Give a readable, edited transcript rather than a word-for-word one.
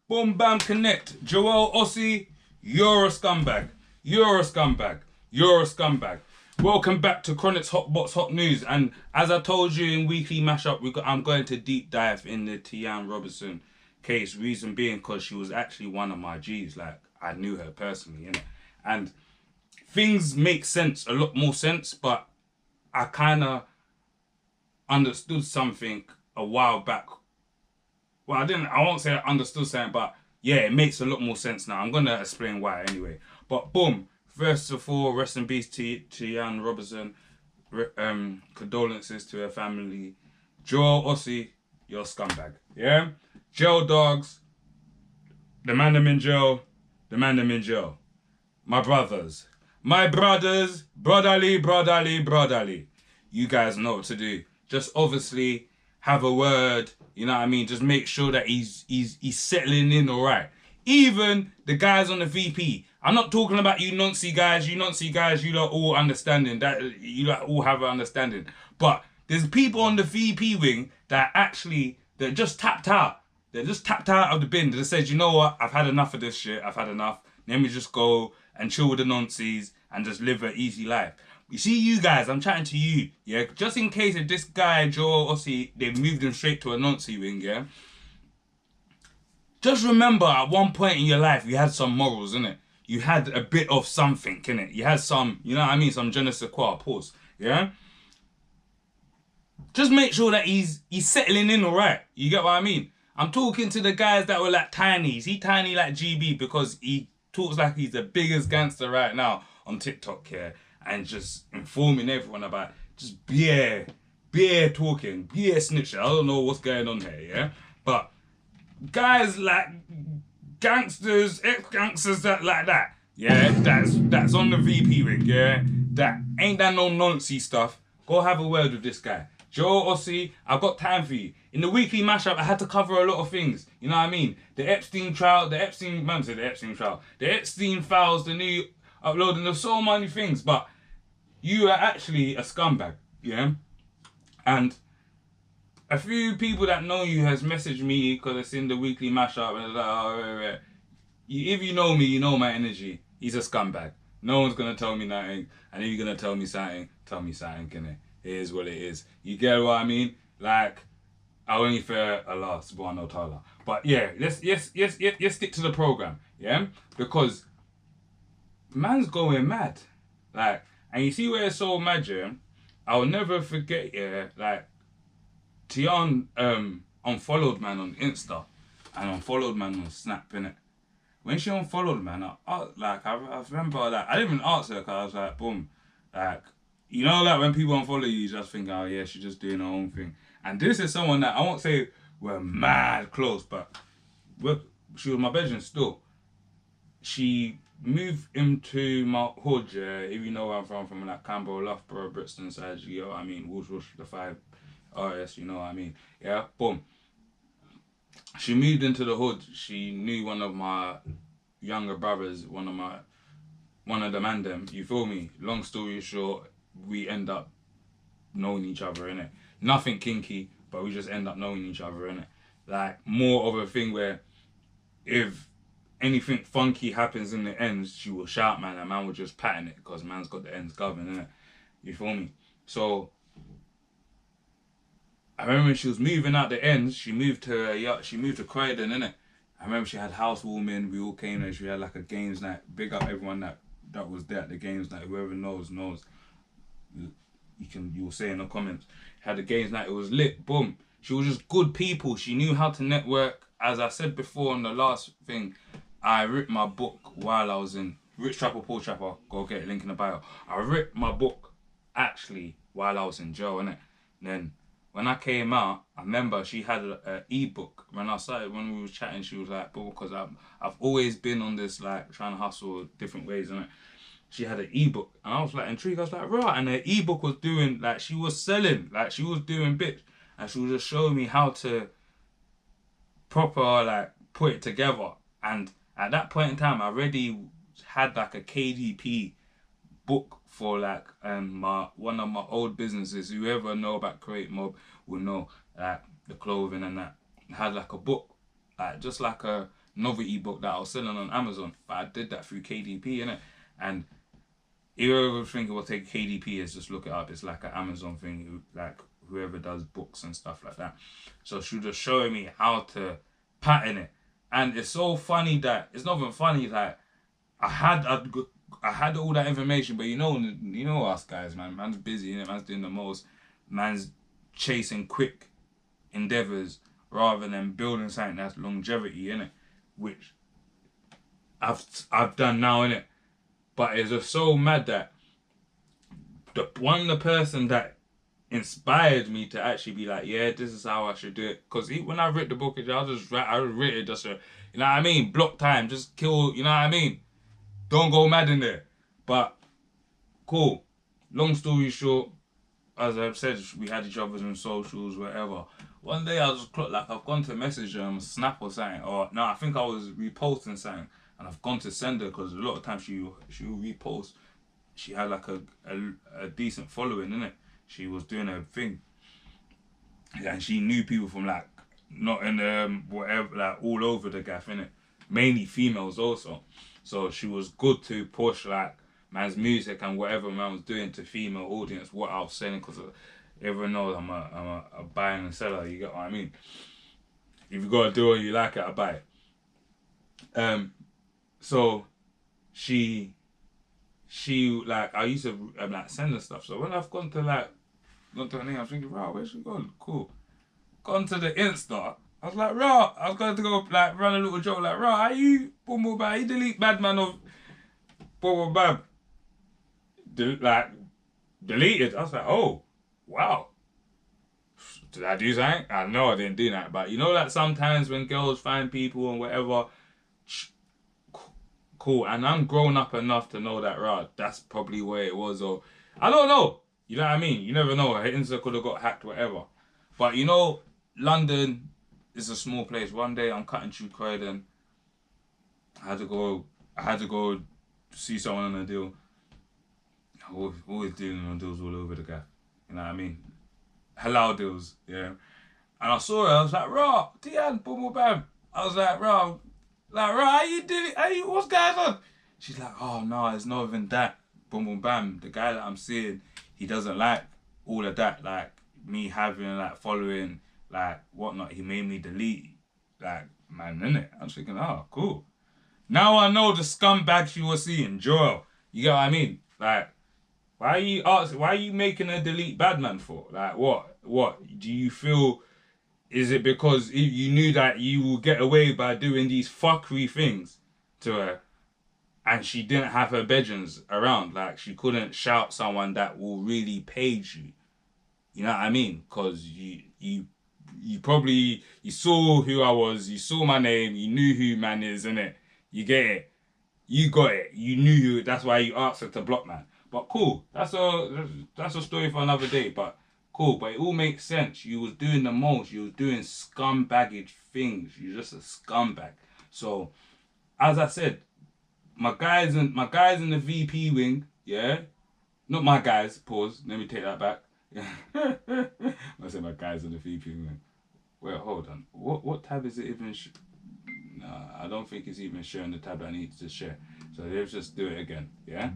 Boom Bam Connect. Joel Osei, you're a scumbag. You're a scumbag. You're a scumbag. Welcome back to Chronic's Hotbox Hot News. And as I told you in Weekly Mashup, I'm going to deep dive in the Tianne Robinson case. Reason being because she was actually one of my G's. Like, I knew her personally, innit? And things make sense, a lot more sense, but I kind of understood something a while back. Well, I won't say I understood something, but yeah, it makes a lot more sense now. I'm going to explain why anyway. But boom, first of all, rest in peace to Tianne Robinson. Condolences to her family. Joel Osei, you're a scumbag. Yeah? Jail dogs, the man them in jail, the man them in jail. My brothers, brotherly. You guys know what to do. Just obviously have a word, you know what I mean? Just make sure that he's settling in all right. Even the guys on the VP. I'm not talking about you noncy guys. You lot all understanding. That you lot all have an understanding. But there's people on the VP wing that just tapped out. They're just tapped out of the bin. They said, you know what? I've had enough of this shit. I've had enough. Let me just go and chill with the noncies and just live an easy life. You see, you guys, I'm chatting to you, yeah? Just in case if this guy, Joel Osei, they've moved him straight to a noncy wing, yeah? Just remember, at one point in your life, you had some morals, innit? You had a bit of something, innit? You had some, you know what I mean? Some je ne sais quoi, pause, yeah? Just make sure that he's settling in all right. You get what I mean? I'm talking to the guys that were like tiny. Is he tiny like GB because he talks like he's the biggest gangster right now on TikTok, yeah? And just informing everyone about just beer talking, beer snitching. I don't know what's going on here, yeah? But guys like gangsters, ex-gangsters that like that, yeah? That's on the VP ring, yeah? That ain't that no nonsense stuff. Go have a word with this guy. Joel Osei, I've got time for you. In the Weekly Mashup, I had to cover a lot of things. You know what I mean? The Epstein trial, the Epstein files, the new uploading, there's so many things. But you are actually a scumbag, yeah? And a few people that know you has messaged me because it's in the Weekly Mashup and they're like, oh, if you know me, you know my energy. He's a scumbag. No one's going to tell me nothing. And if you're going to tell me something, innit? It is what it is. You get what I mean? Like, I only fear Allah subhanahu wa ta'ala. But yeah, let's stick to the program, yeah? Because man's going mad. Like, and you see where it's so mad, yeah? I'll never forget, yeah, like, Tianne unfollowed man on Insta and unfollowed man on Snap, innit? When she unfollowed man, I remember that. I didn't even answer her because I was like, boom, like, you know, like when people unfollow you, you just think, oh yeah, she's just doing her own thing. And this is someone that I won't say we're mad close, but she was my bedroom still. She moved into my hood, yeah, if you know where I'm from like Canberra, Loughborough, Brixton side, you know what I mean, Woosh, the 5 RS, you know what I mean, yeah, boom. She moved into the hood. She knew one of my younger brothers, one of the man them, you feel me? Long story short, we end up knowing each other, innit? Nothing kinky, but we just end up knowing each other, innit? Like, more of a thing where if anything funky happens in the ends, she will shout, man, and man will just pattern it because man's got the ends governed, innit? You feel me? So, I remember when she was moving out the ends, she moved to Croydon, innit? I remember she had housewarming, we all came there, she had like a games night. Big up everyone that was there at the games night. Whoever knows. You will say in the comments. Had the games night, it was lit, boom. She was just good people. She knew how to network. As I said before on the last thing, I wrote my book while I was in Rich Trapper, Poor Trapper. Go get a link in the bio. I wrote my book actually while I was in jail, innit? Then when I came out, I remember she had an ebook. When we were chatting, she was like, but because I've always been on this, like, trying to hustle different ways, innit? She had an ebook, and I was like intrigued. I was like, right, and her ebook was doing, like, she was selling, like, she was doing bits, and she was just showing me how to proper, like, put it together. And at that point in time, I already had like a KDP book for like one of my old businesses. Whoever know about Create Mob will know, like, the clothing and that. I had like a book, like just like a novelty book that I was selling on Amazon, but I did that through KDP, innit? And if you ever think it will take KDP, is just look it up. It's like an Amazon thing, like whoever does books and stuff like that. So she was just showing me how to pattern it, and it's so funny that it's not even funny that I had all that information, but you know us guys, man. Man's busy, innit? Man's doing the most. Man's chasing quick endeavors rather than building something that's longevity, innit? Which I've done now, innit? But it's just so mad that the person that inspired me to actually be like, yeah, this is how I should do it. Because when I read the book, I just read it just, you know what I mean? Block time, just kill, you know what I mean? Don't go mad in there. But, cool. Long story short, as I've said, we had each other on socials, whatever. One day I just clocked, like, I've gone to message Snap or something. Or, no, I think I was reposting something. And I've gone to send her because a lot of times she'll repost. She had like a decent following, innit? She was doing her thing. And she knew people from like, not in whatever, like all over the gaff, innit? Mainly females also. So she was good to push like man's music and whatever man was doing to female audience, what I was saying, because everyone knows I'm a buyer and seller, you get what I mean? If you gotta do it, you like it, I buy it. So she like, I used to like send her stuff. So when I've gone to her name, I was thinking, wow, where's she gone? Cool. Gone to the Insta. I was like, raw. I was going to go like run a little joke like, raw, how you boom boom bam? You delete Badman of boom boom bam. Deleted. I was like, oh, wow. Did I do something? I know I didn't do that. But you know that sometimes when girls find people and whatever, cool. And I'm grown up enough to know that, right, that's probably where it was. Or I don't know. You know what I mean? You never know. Her Insta could have got hacked, whatever. But you know, London is a small place. One day I'm cutting through Croydon. I had to go see someone on a deal. Always dealing on deals all over the gap. You know what I mean? Halal deals, yeah. And I saw her, I was like, raw, Tianne, boom, boom, bam. I was like, raw, how you doing? What's going on? She's like, oh no, it's not even that. Boom, boom, bam. The guy that I'm seeing, he doesn't like all of that. Like, me having, like, following, like, whatnot. He made me delete, like, man, innit? I'm thinking, oh, cool. Now I know the scumbag she was seeing, Joel. You get what I mean? Like, why are you making her delete Badman for? Like, what? Do you feel, is it because you knew that you will get away by doing these fuckery things to her and she didn't have her bedrooms around? Like, she couldn't shout someone that will really page you. You know what I mean? Because you probably, you saw who I was, you saw my name, you knew who man is, innit? You get it. You got it. You knew who, that's why you asked her to block man. But cool, that's a story for another day. But cool, but it all makes sense. You was doing the most. You was doing scumbaggage things. You're just a scumbag. So, as I said, my guys in the VP wing, yeah, not my guys. Pause. Let me take that back. I said my guys in the VP wing. Wait, hold on. What tab is it even? Nah, I don't think it's even sharing the tab I need to share. So let's just do it again. Yeah.